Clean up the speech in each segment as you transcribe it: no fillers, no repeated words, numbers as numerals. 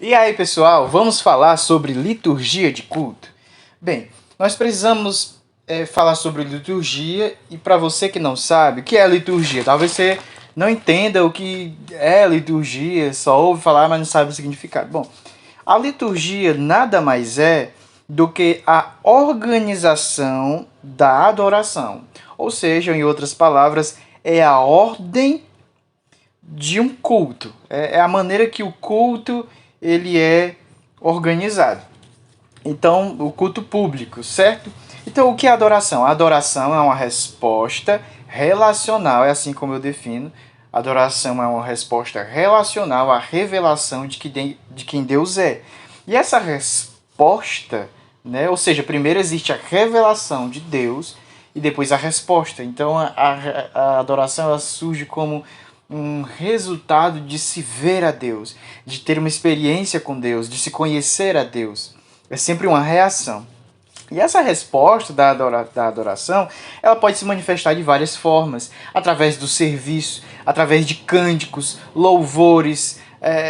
E aí, pessoal, vamos falar sobre liturgia de culto? Bem, nós precisamos falar sobre liturgia e para você que não sabe, o que é liturgia? Talvez você não entenda o que é liturgia, só ouve falar, mas não sabe o significado. Bom, a liturgia nada mais é do que a organização da adoração. Ou seja, em outras palavras, é a ordem de um culto. É a maneira que o culto ele é organizado. Então, o culto público, certo? Então, o que é adoração? A adoração é uma resposta relacional, é assim como eu defino. Adoração é uma resposta relacional à revelação de quem Deus é. E essa resposta, né? Ou seja, primeiro existe a revelação de Deus e depois a resposta. Então, a adoração ela surge como um resultado de se ver a Deus, de ter uma experiência com Deus, de se conhecer a Deus. É sempre uma reação. E essa resposta da adoração, ela pode se manifestar de várias formas, através do serviço, através de cânticos, louvores,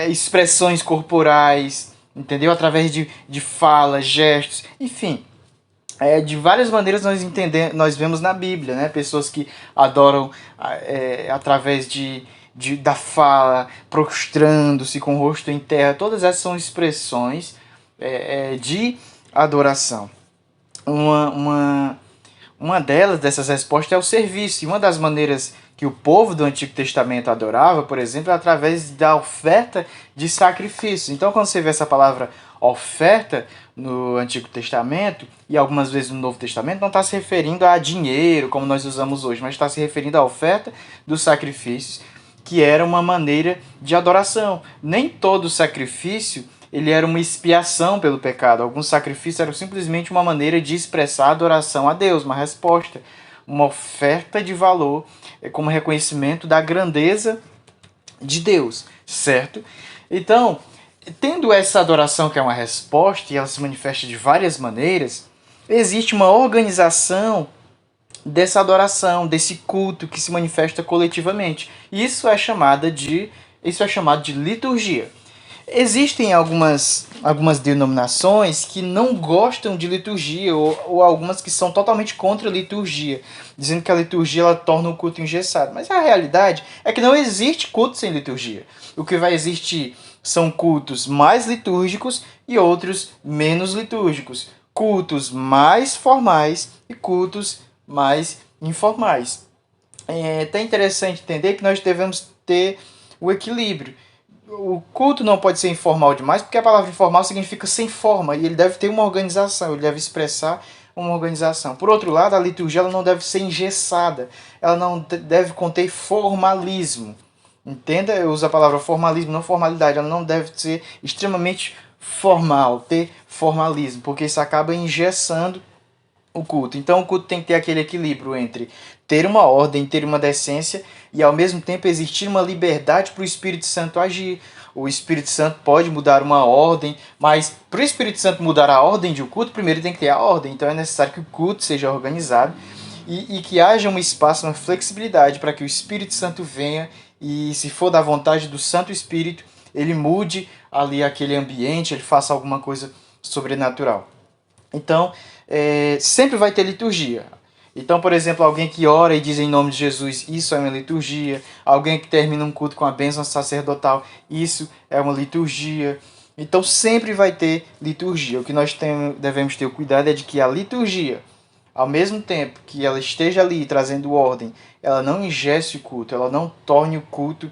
expressões corporais, entendeu? Através de falas, gestos, enfim. De várias maneiras nós vemos na Bíblia, né? Pessoas que adoram através da fala, prostrando-se com o rosto em terra. Todas essas são expressões de adoração. Uma dessas respostas é o serviço. E uma das maneiras que o povo do Antigo Testamento adorava, por exemplo, é através da oferta de sacrifícios. Então, quando você vê essa palavra oferta no Antigo Testamento e algumas vezes no Novo Testamento, não está se referindo a dinheiro, como nós usamos hoje, mas está se referindo à oferta dos sacrifícios, que era uma maneira de adoração. Nem todo sacrifício ele era uma expiação pelo pecado. Alguns sacrifícios eram simplesmente uma maneira de expressar adoração a Deus, uma resposta, uma oferta de valor como reconhecimento da grandeza de Deus, certo? Então, tendo essa adoração que é uma resposta e ela se manifesta de várias maneiras, existe uma organização dessa adoração, desse culto que se manifesta coletivamente. Isso é chamado de liturgia. Existem algumas denominações que não gostam de liturgia ou algumas que são totalmente contra a liturgia, dizendo que a liturgia ela torna o culto engessado. Mas a realidade é que não existe culto sem liturgia. O que vai existir são cultos mais litúrgicos e outros menos litúrgicos. Cultos mais formais e cultos mais informais. É até interessante entender que nós devemos ter o equilíbrio. O culto não pode ser informal demais, porque a palavra informal significa sem forma, e ele deve ter uma organização, ele deve expressar uma organização. Por outro lado, a liturgia ela não deve ser engessada, ela não deve conter formalismo. Entenda? Eu uso a palavra formalismo, não formalidade. Ela não deve ser extremamente formal, ter formalismo, porque isso acaba engessando o culto. Então o culto tem que ter aquele equilíbrio entre ter uma ordem, ter uma decência e ao mesmo tempo existir uma liberdade para o Espírito Santo agir. O Espírito Santo pode mudar uma ordem, mas para o Espírito Santo mudar a ordem de um culto, primeiro tem que ter a ordem. Então é necessário que o culto seja organizado e que haja um espaço, uma flexibilidade para que o Espírito Santo venha e, se for da vontade do Santo Espírito, ele mude ali aquele ambiente, ele faça alguma coisa sobrenatural. Então, sempre vai ter liturgia. Então, por exemplo, alguém que ora e diz em nome de Jesus, isso é uma liturgia. Alguém que termina um culto com a bênção sacerdotal, isso é uma liturgia. Então, sempre vai ter liturgia. O que nós devemos ter o cuidado é de que a liturgia, ao mesmo tempo que ela esteja ali trazendo ordem, ela não engesse o culto, ela não torne o culto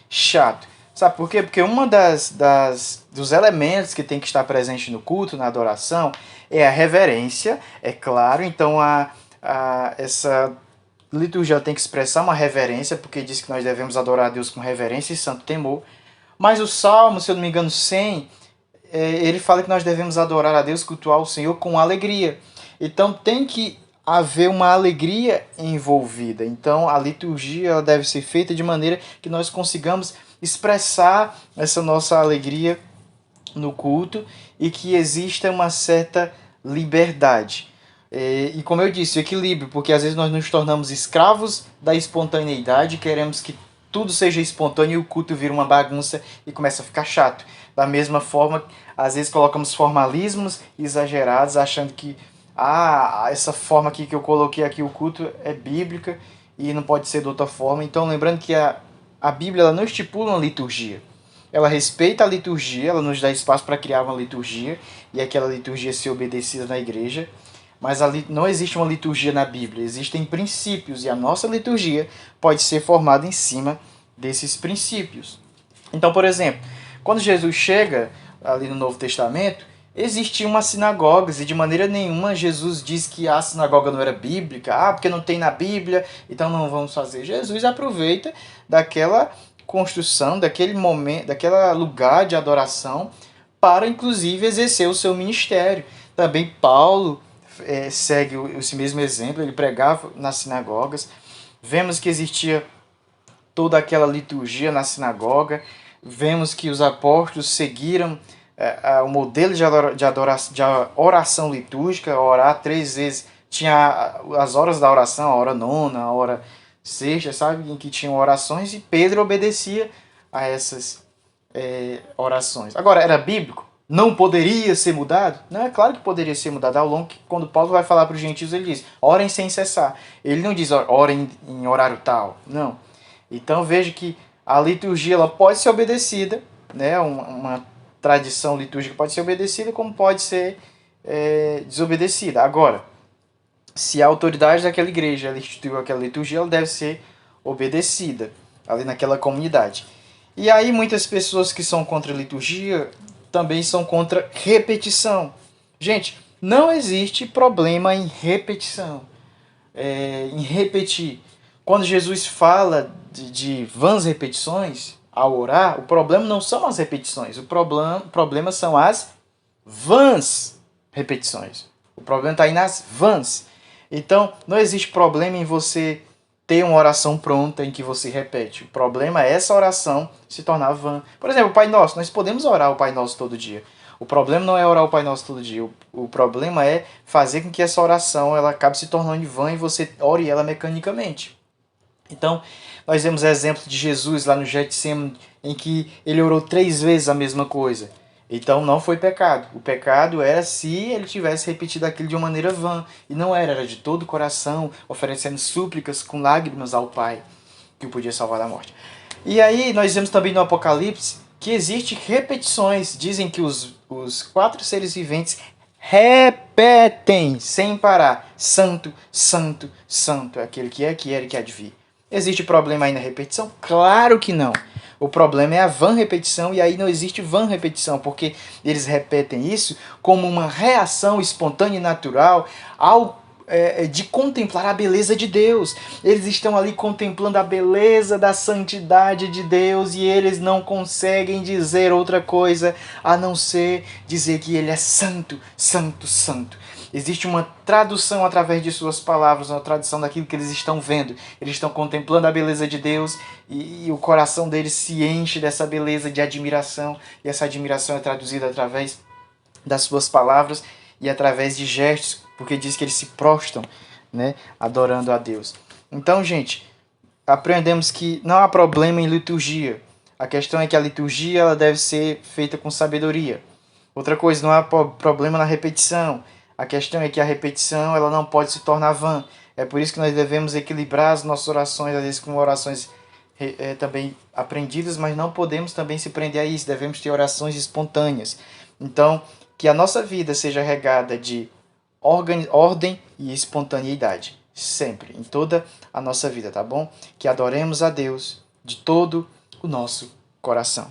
chato. Sabe por quê? Porque uma dos elementos que tem que estar presente no culto, na adoração, é a reverência, é claro. Então essa liturgia tem que expressar uma reverência, porque diz que nós devemos adorar a Deus com reverência e santo temor. Mas o Salmo, se eu não me engano, 100, ele fala que nós devemos adorar a Deus, cultuar o Senhor com alegria. Então tem que haver uma alegria envolvida. Então a liturgia ela deve ser feita de maneira que nós consigamos expressar essa nossa alegria no culto e que exista uma certa liberdade. E como eu disse, o equilíbrio, porque às vezes nós nos tornamos escravos da espontaneidade, queremos que tudo seja espontâneo e o culto vira uma bagunça e começa a ficar chato. Da mesma forma, às vezes colocamos formalismos exagerados, achando que essa forma aqui que eu coloquei aqui, o culto é bíblica e não pode ser de outra forma. Então, lembrando que a Bíblia ela não estipula uma liturgia. Ela respeita a liturgia, ela nos dá espaço para criar uma liturgia e aquela liturgia ser obedecida na igreja. Mas não existe uma liturgia na Bíblia, existem princípios e a nossa liturgia pode ser formada em cima desses princípios. Então, por exemplo, quando Jesus chega ali no Novo Testamento, existiam umas sinagogas e de maneira nenhuma Jesus diz que a sinagoga não era bíblica, porque não tem na Bíblia, então não vamos fazer. Jesus aproveita daquela construção, daquele momento, daquele lugar de adoração para inclusive exercer o seu ministério. Também Paulo segue esse mesmo exemplo, ele pregava nas sinagogas. Vemos que existia toda aquela liturgia na sinagoga, vemos que os apóstolos seguiram o modelo de oração litúrgica, orar 3 vezes. Tinha as horas da oração, a hora nona, a hora sexta, sabe? Em que tinham orações e Pedro obedecia a essas orações. Agora, era bíblico? Não poderia ser mudado? Não, é claro que poderia ser mudado. Ao longo que quando Paulo vai falar para os gentios, ele diz, orem sem cessar. Ele não diz, orem em horário tal. Não. Então veja que a liturgia ela pode ser obedecida, né? Uma tradição litúrgica pode ser obedecida como pode ser desobedecida. Agora, se a autoridade daquela igreja ela instituiu aquela liturgia, ela deve ser obedecida ali naquela comunidade. E aí muitas pessoas que são contra a liturgia também são contra repetição. Gente, não existe problema em repetição, em repetir. Quando Jesus fala de vãs repetições ao orar, o problema não são as repetições, o problema são as vãs repetições. O problema está aí nas vãs. Então, não existe problema em você ter uma oração pronta em que você repete. O problema é essa oração se tornar vã. Por exemplo, o Pai Nosso. Nós podemos orar o Pai Nosso todo dia. O problema não é orar o Pai Nosso todo dia. O problema é fazer com que essa oração ela acabe se tornando vã e você ore ela mecanicamente. Então, nós vemos exemplos de Jesus lá no Getsemane, em que ele orou 3 vezes a mesma coisa. Então não foi pecado. O pecado era se ele tivesse repetido aquilo de uma maneira vã. E não era de todo o coração, oferecendo súplicas com lágrimas ao Pai, que o podia salvar da morte. E aí nós vemos também no Apocalipse que existem repetições. Dizem que os 4 seres viventes repetem sem parar. Santo, santo, santo. Aquele que é, que era e que há de vir. Existe problema aí na repetição? Claro que não. O problema é a vã repetição, e aí não existe vã repetição, porque eles repetem isso como uma reação espontânea e natural de contemplar a beleza de Deus. Eles estão ali contemplando a beleza da santidade de Deus e eles não conseguem dizer outra coisa a não ser dizer que Ele é santo, santo, santo. Existe uma tradução através de suas palavras, uma tradução daquilo que eles estão vendo. Eles estão contemplando a beleza de Deus e o coração deles se enche dessa beleza de admiração. E essa admiração é traduzida através das suas palavras e através de gestos, porque diz que eles se prostram, né, adorando a Deus. Então, gente, aprendemos que não há problema em liturgia. A questão é que a liturgia ela deve ser feita com sabedoria. Outra coisa, não há problema na repetição. A questão é que a repetição ela não pode se tornar vã. É por isso que nós devemos equilibrar as nossas orações, às vezes com orações também aprendidas, mas não podemos também se prender a isso. Devemos ter orações espontâneas. Então, que a nossa vida seja regada de ordem e espontaneidade. Sempre, em toda a nossa vida, tá bom? Que adoremos a Deus de todo o nosso coração.